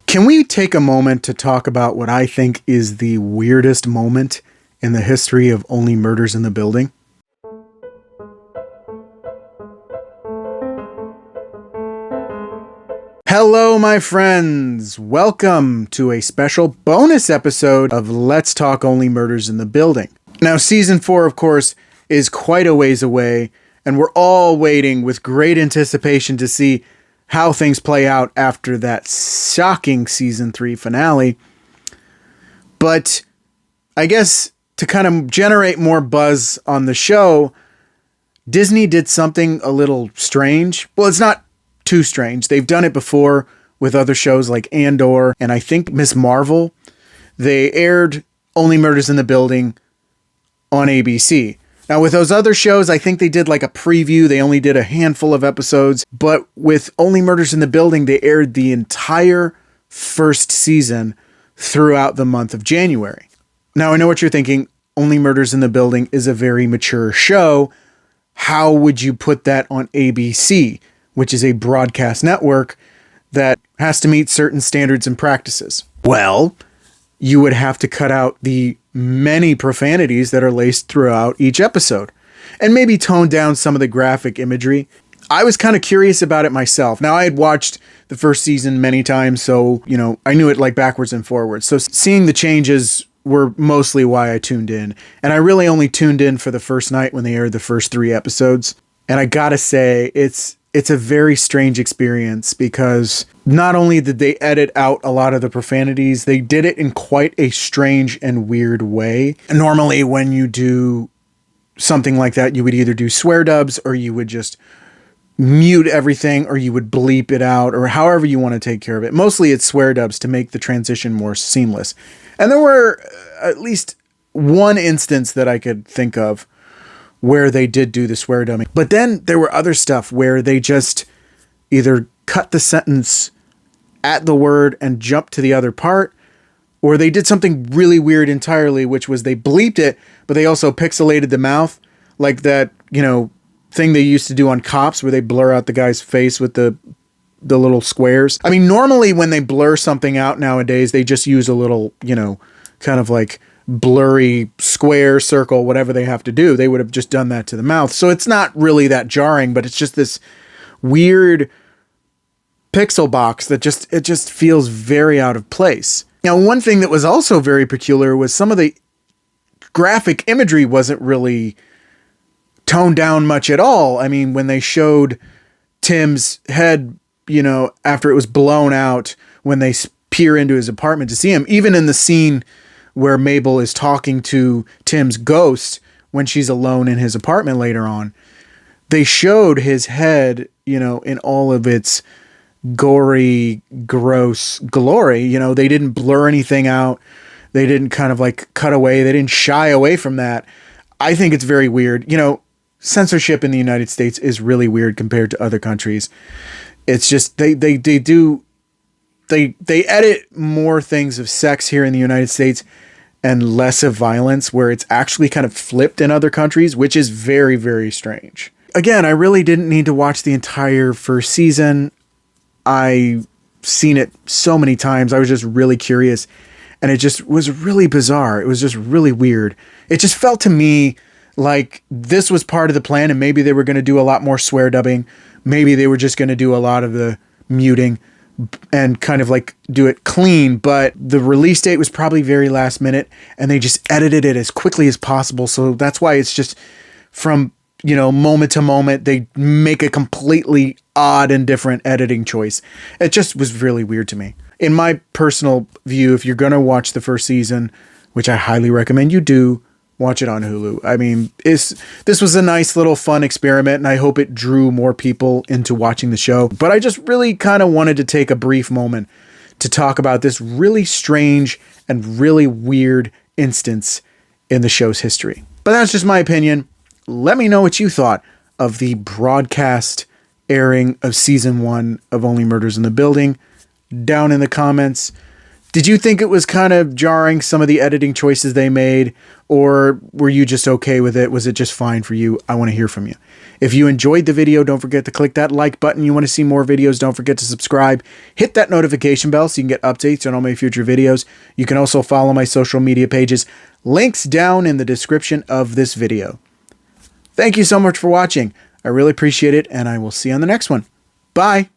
Can we take a moment to talk about what I think is the weirdest moment in the history of Only Murders in the Building? Hello, my friends. Welcome to a special bonus episode of Let's Talk Only Murders in the Building. Now, season 4, of course, is quite a ways away, and we're all waiting with great anticipation to see how things play out after that shocking season 3 finale. But I guess to kind of generate more buzz on the show, Disney did something a little strange. Well, it's not too strange. They've done it before with other shows like Andor and I think Ms. Marvel. They aired Only Murders in the Building on ABC. Now, with those other shows, I think they did like a preview. They only did a handful of episodes. But with Only Murders in the Building, they aired the entire first season throughout the month of January. Now, I know what you're thinking. Only Murders in the Building is a very mature show. How would you put that on ABC, which is a broadcast network that has to meet certain standards and practices? Well, you would have to cut out the many profanities that are laced throughout each episode and maybe tone down some of the graphic imagery. I was kind of curious about it myself. Now, I had watched the first season many times, so, I knew it like backwards and forwards. So seeing the changes were mostly why I tuned in. And I really only tuned in for the first night when they aired the first 3 episodes. And I gotta say, it's a very strange experience because not only did they edit out a lot of the profanities, they did it in quite a strange and weird way. Normally, when you do something like that, you would either do swear dubs or you would just mute everything or you would bleep it out or however you want to take care of it. Mostly it's swear dubs to make the transition more seamless. And there were at least one instance that I could think of where they did do the swear dubbing. But then there were other stuff where they just either cut the sentence at the word and jumped to the other part, or they did something really weird entirely, which was they bleeped it, but they also pixelated the mouth, like that, thing they used to do on Cops where they blur out the guy's face with the little squares. I mean, normally when they blur something out nowadays, they just use a little, kind of like blurry square, circle, whatever they have to do. They would have just done that to the mouth. So it's not really that jarring, but it's just this weird pixel box that it just feels very out of place. Now, one thing that was also very peculiar was some of the graphic imagery wasn't really toned down much at all. I mean, when they showed Tim's head, after it was blown out, when they peer into his apartment to see him, even in the scene where Mabel is talking to Tim's ghost when she's alone in his apartment later on, they showed his head, in all of its gory, gross glory. They didn't blur anything out. They didn't kind of like cut away. They didn't shy away from that. I think it's very weird. Censorship in the United States is really weird compared to other countries. It's just they edit more things of sex here in the United States and less of violence, where it's actually kind of flipped in other countries, which is very, very strange. Again, I really didn't need to watch the entire first season. I've seen it so many times. I was just really curious, and it just was really bizarre. It was just really weird. It just felt to me like this was part of the plan, and maybe they were going to do a lot more swear dubbing. Maybe they were just going to do a lot of the muting and kind of like do it clean, but the release date was probably very last minute and they just edited it as quickly as possible. So that's why it's just from, moment to moment, they make a completely odd and different editing choice. It just was really weird to me. In my personal view, if you're going to watch the first season, which I highly recommend you do, watch it on Hulu. I mean, this was a nice little fun experiment, and I hope it drew more people into watching the show. But I just really kind of wanted to take a brief moment to talk about this really strange and really weird instance in the show's history. But that's just my opinion. Let me know what you thought of the broadcast airing of season 1 of Only Murders in the Building down in the comments. Did you think it was kind of jarring, some of the editing choices they made, or were you just okay with it? Was it just fine for you? I want to hear from you. If you enjoyed the video, don't forget to click that like button. You want to see more videos, don't forget to subscribe. Hit that notification bell so you can get updates on all my future videos. You can also follow my social media pages. Links down in the description of this video. Thank you so much for watching. I really appreciate it, and I will see you on the next one. Bye.